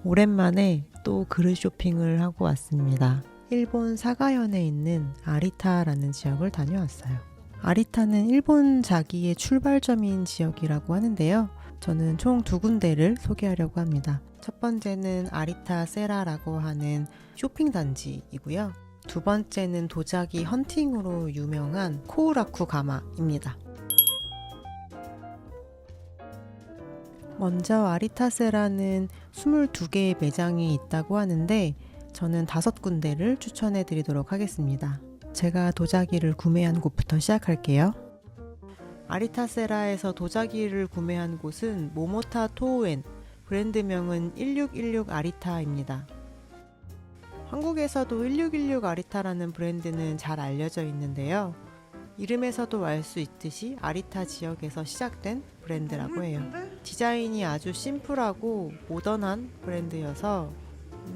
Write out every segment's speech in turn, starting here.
오랜만에 또 그릇 쇼핑을 하고 왔습니다. 일본 사가현에 있는 아리타라는 지역을 다녀왔어요. 아리타는 일본 자기의 출발점인 지역이라고 하는데요. 저는 총 두 군데를 소개하려고 합니다. 첫 번째는 아리타 세라라고 하는 쇼핑 단지이고요. 두 번째는 도자기 헌팅으로 유명한 코우라쿠 가마입니다. 먼저 아리타세라는 22개의 매장이 있다고 하는데 저는 5군데를 추천해 드리도록 하겠습니다. 제가 도자기를 구매한 곳부터 시작할게요. 아리타세라에서 도자기를 구매한 곳은 모모타 토우엔, 브랜드명은 1616 아리타입니다. 한국에서도 1616 아리타라는 브랜드는 잘 알려져 있는데요. 이름에서도 알 수 있듯이 아리타 지역에서 시작된 브랜드라고 해요. 디자인이 아주 심플하고 모던한 브랜드여서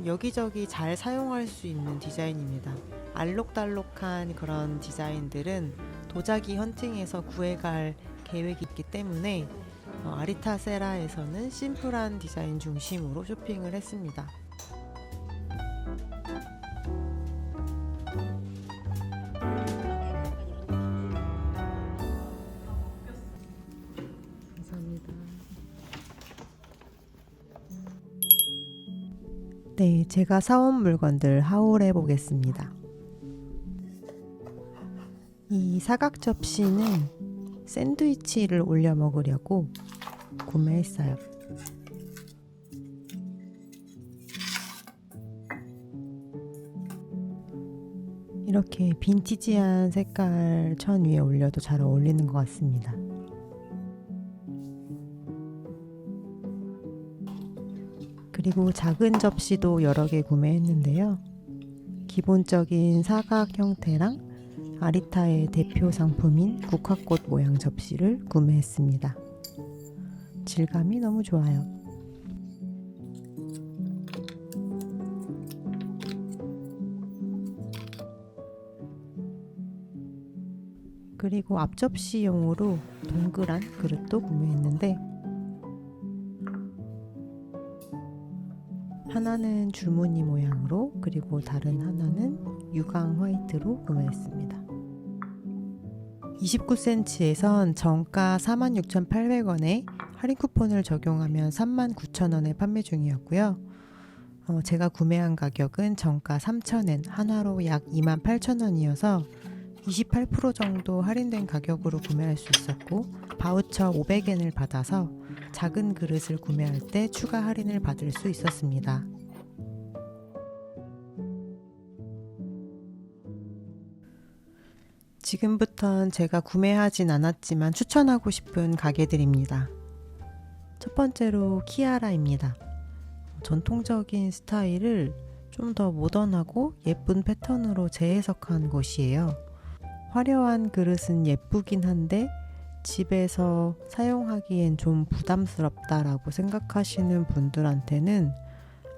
여기저기 잘 사용할 수 있는 디자인입니다. 알록달록한 그런 디자인들은 도자기 헌팅에서 구해갈 계획이 있기 때문에 아리타 세라에서는 심플한 디자인 중심으로 쇼핑을 했습니다. 네, 제가 사온 물건들 하울해 보겠습니다. 이 사각 접시는 샌드위치를 올려 먹으려고 구매했어요. 이렇게 빈티지한 색깔 천 위에 올려도 잘 어울리는 것 같습니다. 그리고 작은 접시도 여러 개 구매했는데요. 기본적인 사각 형태랑 아리타의 대표 상품인 국화꽃 모양 접시를 구매했습니다. 질감이 너무 좋아요. 그리고 앞접시용으로 동그란 그릇도 구매했는데 하나는 줄무늬 모양으로 그리고 다른 하나는 유광 화이트로 구매했습니다. 29cm에선 정가 46,800원에 할인 쿠폰을 적용하면 39,000원에 판매 중이었고요. 제가 구매한 가격은 정가 3,000엔, 한화로 약 28,000원이어서 28% 정도 할인된 가격으로 구매할 수 있었고 바우처 500엔을 받아서 작은 그릇을 구매할 때 추가 할인을 받을 수 있었습니다. 지금부턴 제가 구매하진 않았지만 추천하고 싶은 가게들입니다. 첫 번째로 키아라입니다. 전통적인 스타일을 좀 더 모던하고 예쁜 패턴으로 재해석한 곳이에요. 화려한 그릇은 예쁘긴 한데 집에서 사용하기엔 좀 부담스럽다라고 생각하시는 분들한테는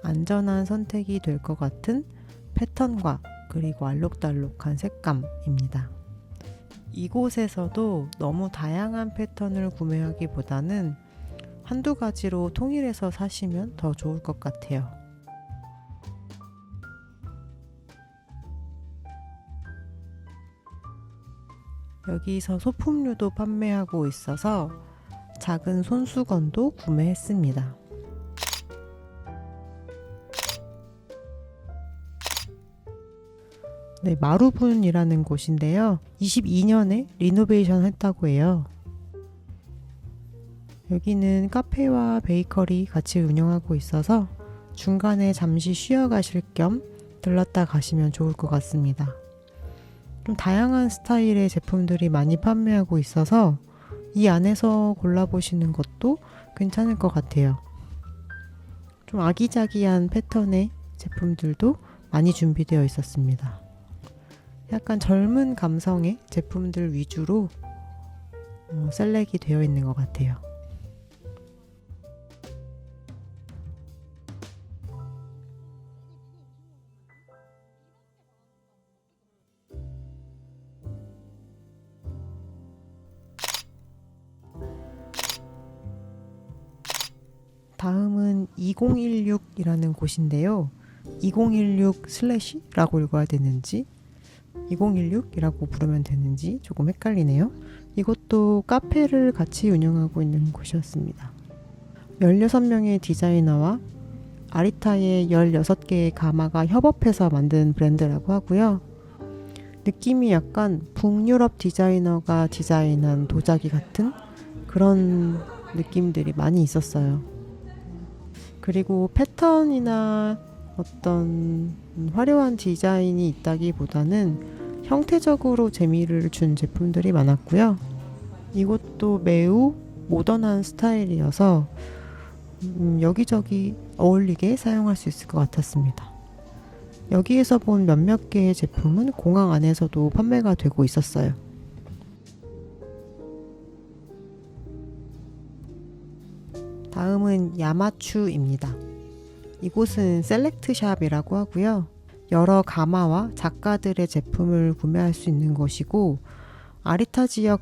안전한 선택이 될 것 같은 패턴과 그리고 알록달록한 색감입니다. 이곳에서도 너무 다양한 패턴을 구매하기보다는 한두 가지로 통일해서 사시면 더 좋을 것 같아요. 여기서 소품류도 판매하고 있어서 작은 손수건도 구매했습니다. 네, 마루분이라는 곳인데요. 22년에 리노베이션 했다고 해요. 여기는 카페와 베이커리 같이 운영하고 있어서 중간에 잠시 쉬어 가실 겸 들렀다 가시면 좋을 것 같습니다. 좀 다양한 스타일의 제품들이 많이 판매하고 있어서 이 안에서 골라보시는 것도 괜찮을 것 같아요. 좀 아기자기한 패턴의 제품들도 많이 준비되어 있었습니다. 약간 젊은 감성의 제품들 위주로 셀렉이 되어 있는 것 같아요. 다음은 2016이라는 곳인데요. 2016 슬래시라고 읽어야 되는지 2016이라고 부르면 되는지 조금 헷갈리네요. 이것도 카페를 같이 운영하고 있는 곳이었습니다. 16명의 디자이너와 아리타의 16개의 가마가 협업해서 만든 브랜드라고 하고요. 느낌이 약간 북유럽 디자이너가 디자인한 도자기 같은 그런 느낌들이 많이 있었어요. 그리고 패턴이나 어떤 화려한 디자인이 있다기보다는 형태적으로 재미를 준 제품들이 많았고요. 이것도 매우 모던한 스타일이어서 여기저기 어울리게 사용할 수 있을 것 같았습니다. 여기에서 본 몇몇 개의 제품은 공항 안에서도 판매가 되고 있었어요. 다음은 야마추입니다. 이곳은 셀렉트샵이라고 하고요. 여러 가마와 작가들의 제품을 구매할 수 있는 곳이고 아리타 지역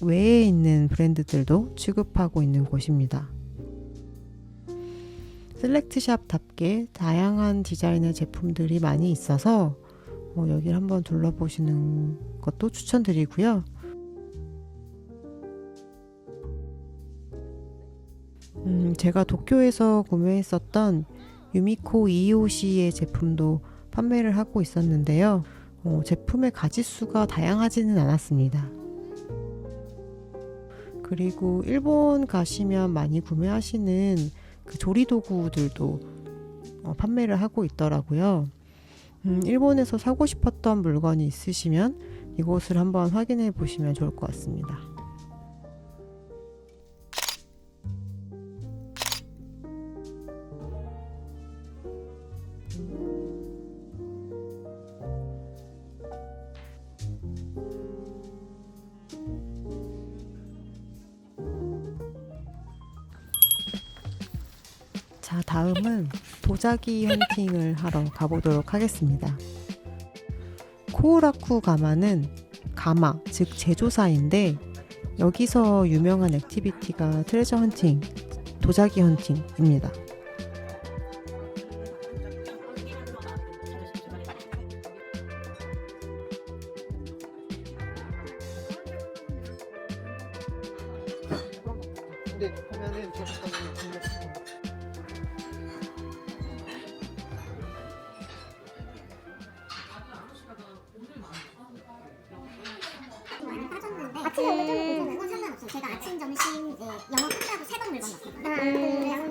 외에 있는 브랜드들도 취급하고 있는 곳입니다. 셀렉트샵답게 다양한 디자인의 제품들이 많이 있어서 여기를 한번 둘러보시는 것도 추천드리고요. 제가 도쿄에서 구매했었던 유미코 이오시의 제품도 판매를 하고 있었는데요. 제품의 가짓수가 다양하지는 않았습니다. 그리고 일본 가시면 많이 구매하시는 그 조리도구들도 판매를 하고 있더라고요. 일본에서 사고 싶었던 물건이 있으시면 이곳을 한번 확인해 보시면 좋을 것 같습니다. 자, 다음은 도자기 헌팅을 하러 가보도록 하겠습니다. 코우라쿠 가마는 가마, 즉 제조사인데 여기서 유명한 액티비티가 트레저 헌팅, 도자기 헌팅입니다. 근데 보면은 아침에 오면 좀 그건 상관없어요. 제가 아침, 점심 이제 영업 끝나고 3번 물건 넣거든요.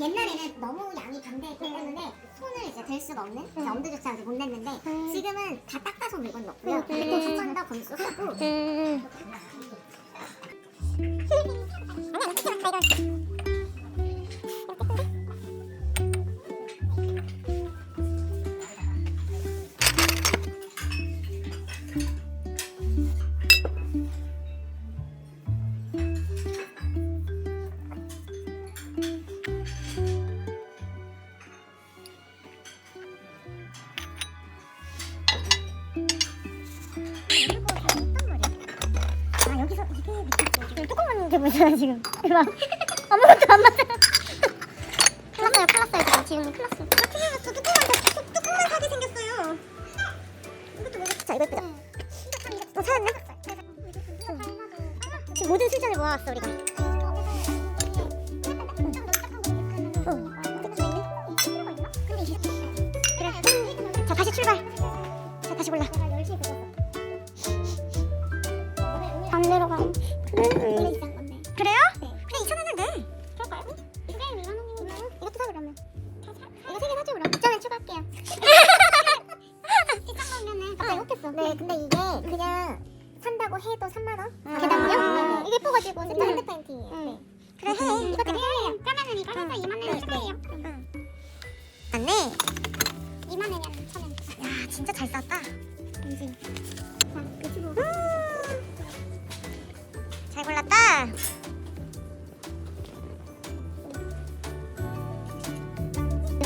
옛날에는 너무 양이 방대했기 때문에 손을 이제 댈 수가 없는 엄두조차 못 냈는데 지금은 다 닦아서 물건 넣고요. 그리고 두 번 더 검수하고 여기서 이게 미쳤죠. 지금 뚜껑 맞는 게 보여요 지금. 대박. 아무것도 안 맞아요. 클났어요. 지금 클났어요. 저 뚜껑만 사게 생겼어요. 이것도 왜 자, 이거 예쁘다. 찾았네? 지금 모든 술잔을 모아왔어 우리가. 그래. 자, 다시 출발. 자, 다시 골라. 안 내려가. 그래요? 네. 그래 2,000원은 돼. 그럴까요? 이게 2만 원이면 이것도 사 그러면. 이거 3개 사죠 그럼. 6,000원 추가할게요. 비싼 거면은 갑자기 못했어. 네, 근데 이게 그냥 산다고 해도 3만 원. 게다가요? 이게 예뻐가지고 세트 핸드 페인팅이에요. 네. 그래 해. 이것도 해요. 그러면은 이거 해서 2만 원 추가해요. 맞네. 2만 원이면 1,000원. 야, 진짜 잘 쌌다. 그지. 자, 유튜브. 잘 골랐다.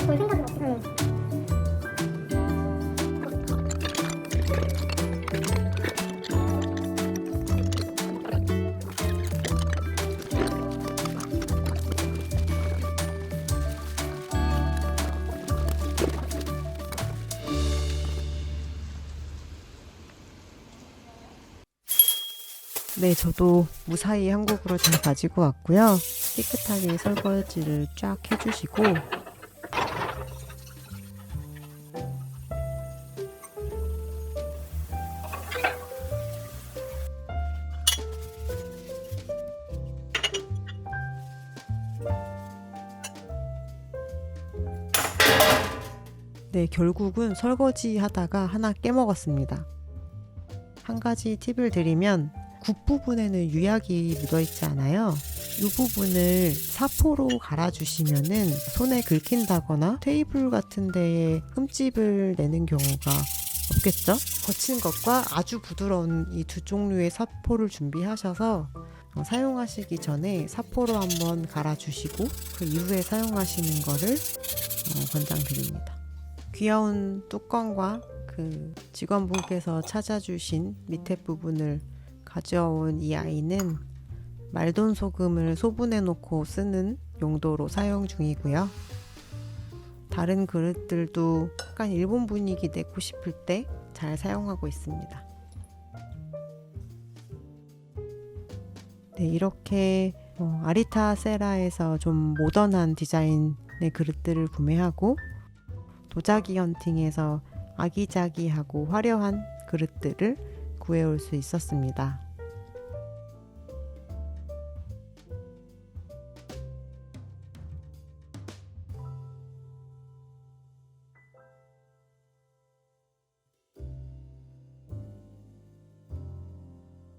볼 생각은 없어. 네, 저도 무사히 한국으로 잘 가지고 왔고요. 깨끗하게 설거지를 쫙 해주시고 네, 결국은 설거지 하다가 하나 깨먹었습니다. 한 가지 팁을 드리면 굽 부분에는 유약이 묻어있지 않아요. 이 부분을 사포로 갈아주시면은 손에 긁힌다거나 테이블 같은 데에 흠집을 내는 경우가 없겠죠? 거친 것과 아주 부드러운 이 두 종류의 사포를 준비하셔서 사용하시기 전에 사포로 한번 갈아주시고 그 이후에 사용하시는 거를 권장드립니다. 귀여운 뚜껑과 그 직원분께서 찾아주신 밑에 부분을 가져온 이 아이는 말돈 소금을 소분해 놓고 쓰는 용도로 사용 중이고요. 다른 그릇들도 약간 일본 분위기 내고 싶을 때 잘 사용하고 있습니다. 네, 이렇게 아리타 세라에서 좀 모던한 디자인의 그릇들을 구매하고 도자기 헌팅에서 아기자기하고 화려한 그릇들을 구해올 수 있었습니다.